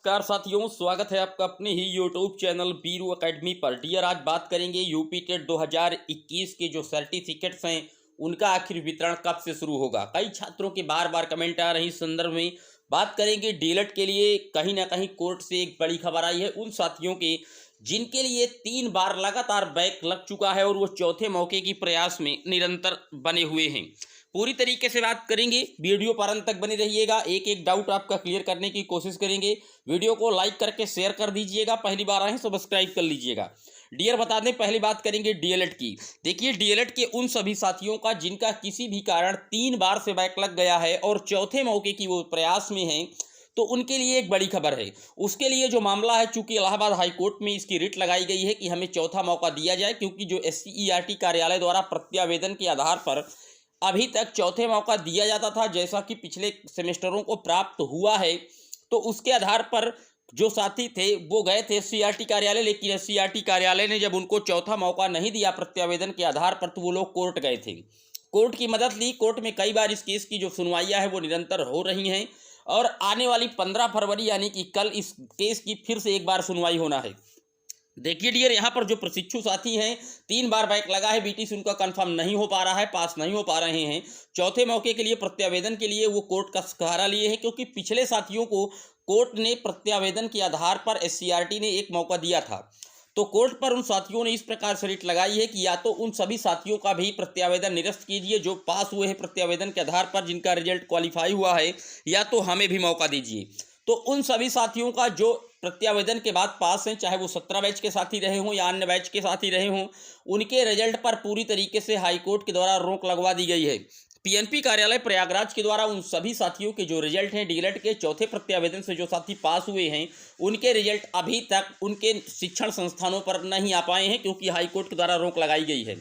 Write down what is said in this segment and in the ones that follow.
नमस्कार साथियों, स्वागत है आपका अपने ही यूट्यूब चैनल बीरू एकेडमी पर। डियर, आज बात करेंगे यूपी टेट 2021 के जो सर्टिफिकेट्स हैं उनका आखिर वितरण कब से शुरू होगा। कई छात्रों के बार बार कमेंट आ रही इस संदर्भ में बात करेंगे। डीएलएड के लिए कहीं ना कहीं कोर्ट से एक बड़ी खबर आई है उन साथियों के जिनके लिए 3 बार लगातार बैक लग चुका है और वो चौथे मौके की प्रयास में निरंतर बने हुए हैं। पूरी तरीके से बात करेंगे, वीडियो पर अंत तक बने रहिएगा। एक एक डाउट आपका क्लियर करने की कोशिश करेंगे। वीडियो को लाइक करके शेयर कर दीजिएगा, पहली बार आए सब्सक्राइब कर लीजिएगा। डियर, बता दें, पहली बात करेंगे डीएलएड की। देखिए, डीएलएड के उन सभी साथियों का जिनका किसी भी कारण 3 बार से बैक लग गया है और चौथे मौके की वो प्रयास में हैं, तो उनके लिए एक बड़ी खबर है। उसके लिए जो मामला है, चूंकि इलाहाबाद हाईकोर्ट में इसकी रिट लगाई गई है कि हमें चौथा मौका दिया जाए, क्योंकि जो एससीईआरटी कार्यालय द्वारा प्रत्यावेदन के आधार पर अभी तक चौथे मौका दिया जाता था, जैसा कि पिछले सेमेस्टरों को प्राप्त हुआ है। तो उसके आधार पर जो साथी थे वो गए थे एससीईआरटी कार्यालय, लेकिन एससीईआरटी कार्यालय ने जब उनको चौथा मौका नहीं दिया प्रत्यावेदन के आधार पर, तो वो लोग कोर्ट गए थे। कोर्ट की मदद ली। कोर्ट में कई बार इस केस की जो सुनवाइयाँ है वो निरंतर हो रही हैं और आने वाली 15 फरवरी यानी कि कल इस केस की फिर से एक बार सुनवाई होना है। देखिए डियर, यहाँ पर जो प्रशिक्षु साथी हैं, 3 बार बैक लगा है, बीटीसी उनका कंफर्म नहीं हो पा रहा है, पास नहीं हो पा रहे हैं। चौथे मौके के लिए प्रत्यावेदन के लिए वो कोर्ट का सहारा लिए हैं, क्योंकि पिछले साथियों को कोर्ट ने प्रत्यावेदन के आधार पर एससीईआरटी ने एक मौका दिया था। तो कोर्ट पर उन साथियों ने इस प्रकार से रिट लगाई है कि या तो उन सभी साथियों का भी प्रत्यावेदन निरस्त कीजिए जो पास हुए हैं प्रत्यावेदन के आधार पर, जिनका रिजल्ट क्वालिफाई हुआ है, या तो हमें भी मौका दीजिए। तो उन सभी साथियों का जो प्रत्यावेदन के बाद पास हैं, चाहे वो 17 बैच के साथी रहे हों या अन्य बैच के साथी रहे हों, उनके रिजल्ट पर पूरी तरीके से हाईकोर्ट के द्वारा रोक लगवा दी गई है। पीएनपी कार्यालय प्रयागराज के द्वारा उन सभी साथियों के जो रिजल्ट हैं डीएलएड के चौथे प्रत्यावेदन से जो साथी पास हुए हैं, उनके रिजल्ट अभी तक उनके शिक्षण संस्थानों पर नहीं आ पाए हैं, क्योंकि हाईकोर्ट के द्वारा रोक लगाई गई है।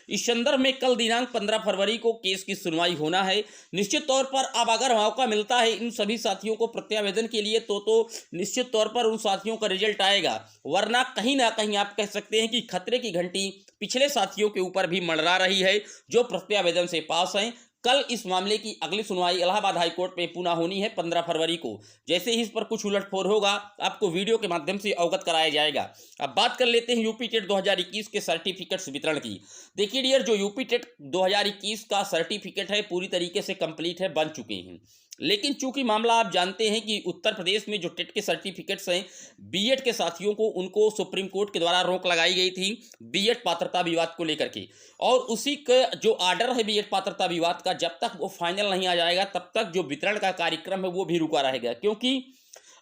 इस संदर्भ में कल दिनांक 15 फरवरी को केस की सुनवाई होना है। निश्चित तौर पर अब अगर मौका मिलता है इन सभी साथियों को प्रत्यावेदन के लिए, तो निश्चित तौर पर उन साथियों का रिजल्ट आएगा। वरना कहीं ना कहीं आप कह सकते हैं कि खतरे की घंटी पिछले साथियों के ऊपर भी मंडरा रही है जो प्रत्यावेदन से पास हैं। कल इस मामले की अगली सुनवाई इलाहाबाद हाईकोर्ट में पुनः होनी है 15 फरवरी को। जैसे ही इस पर कुछ उलटफेर होगा आपको वीडियो के माध्यम से अवगत कराया जाएगा। अब बात कर लेते हैं यूपी टेट 2021 के सर्टिफिकेट्स वितरण की। देखिए डियर, जो यूपी टेट 2021 का सर्टिफिकेट है पूरी तरीके से कंप्लीट है, बन चुके हैं। लेकिन चूंकि मामला आप जानते हैं कि उत्तर प्रदेश में जो टेट के सर्टिफिकेट्स हैं बीएड के साथियों को, उनको सुप्रीम कोर्ट के द्वारा रोक लगाई गई थी बीएड पात्रता विवाद को लेकर के। और उसी का जो आर्डर है बीएड पात्रता विवाद का, जब तक वो फाइनल नहीं आ जाएगा तब तक जो वितरण का कार्यक्रम है वो भी रुका रहेगा। क्योंकि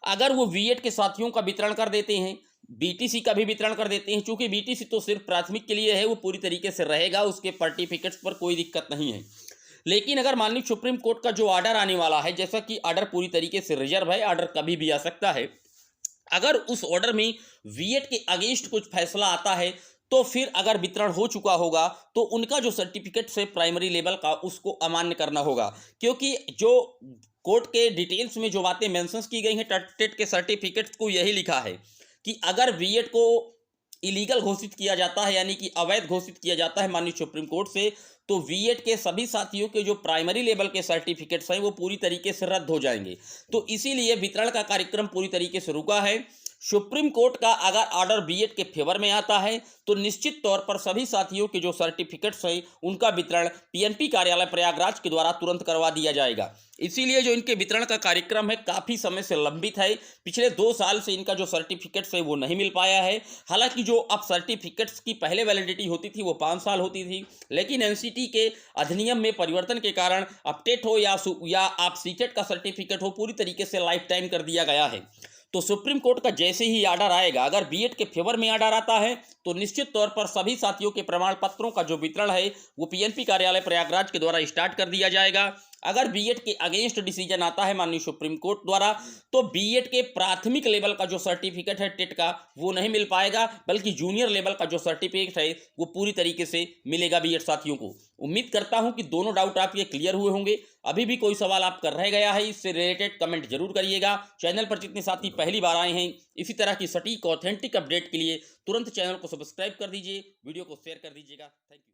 अगर वो बीएड के साथियों का वितरण कर देते हैं, बीटीसी का भी वितरण कर देते हैं, चूंकि बीटीसी तो सिर्फ प्राथमिक के लिए है, वो पूरी तरीके से रहेगा, उसके सर्टिफिकेट्स पर कोई दिक्कत नहीं है। लेकिन अगर मान लीजिए सुप्रीम कोर्ट का जो ऑर्डर आने वाला है, जैसा कि ऑर्डर पूरी तरीके से रिजर्व है, ऑर्डर कभी भी आ सकता है, अगर उस ऑर्डर में बीएड के अगेंस्ट कुछ फैसला आता है तो फिर अगर वितरण हो चुका होगा तो उनका जो सर्टिफिकेट है प्राइमरी लेवल का उसको अमान्य करना होगा। क्योंकि जो कोर्ट के डिटेल्स में जो बातें मेंशंस की गई हैं टेट के सर्टिफिकेट्स को, यही लिखा है कि अगर बीएड को इलीगल घोषित किया जाता है, यानी कि अवैध घोषित किया जाता है माननीय सुप्रीम कोर्ट से, तो बीएड के सभी साथियों के जो प्राइमरी लेवल के सर्टिफिकेट्स हैं वो पूरी तरीके से रद्द हो जाएंगे। तो इसीलिए वितरण का कार्यक्रम पूरी तरीके से रुका है। सुप्रीम कोर्ट का अगर ऑर्डर बीएड के फेवर में आता है तो निश्चित तौर पर सभी साथियों के जो सर्टिफिकेट्स हैं उनका वितरण पीएनपी कार्यालय प्रयागराज के द्वारा तुरंत करवा दिया जाएगा। इसीलिए जो इनके वितरण का कार्यक्रम है काफ़ी समय से लंबित है। पिछले 2 साल से इनका जो सर्टिफिकेट्स है वो नहीं मिल पाया है। हालांकि जो अब सर्टिफिकेट्स की पहले वैलिडिटी होती थी वो 5 साल होती थी, लेकिन एनसीटी के अधिनियम में परिवर्तन के कारण अब टेट हो या आप सीटेट का सर्टिफिकेट हो, पूरी तरीके से लाइफ टाइम कर दिया गया है। तो सुप्रीम कोर्ट का जैसे ही आर्डर आएगा, अगर बीएड के फेवर में आर्डर आता है तो निश्चित तौर पर सभी साथियों के प्रमाण पत्रों का जो वितरण है वो पीएनपी कार्यालय प्रयागराज के द्वारा स्टार्ट कर दिया जाएगा। अगर बीएड के अगेंस्ट डिसीजन आता है माननीय सुप्रीम कोर्ट द्वारा, तो बीएड के प्राथमिक लेवल का जो सर्टिफिकेट है टेट का वो नहीं मिल पाएगा, बल्कि जूनियर लेवल का जो सर्टिफिकेट है वो पूरी तरीके से मिलेगा बीएड साथियों को। उम्मीद करता हूं कि दोनों डाउट आपके क्लियर हुए होंगे। अभी भी कोई सवाल आपका रह गया है इससे रिलेटेड कमेंट जरूर करिएगा। चैनल पर जितने साथी पहली बार आए हैं, इसी तरह की सटीक ऑथेंटिक अपडेट के लिए तुरंत चैनल को सब्सक्राइब कर दीजिए, वीडियो को शेयर कर दीजिएगा। Thank you.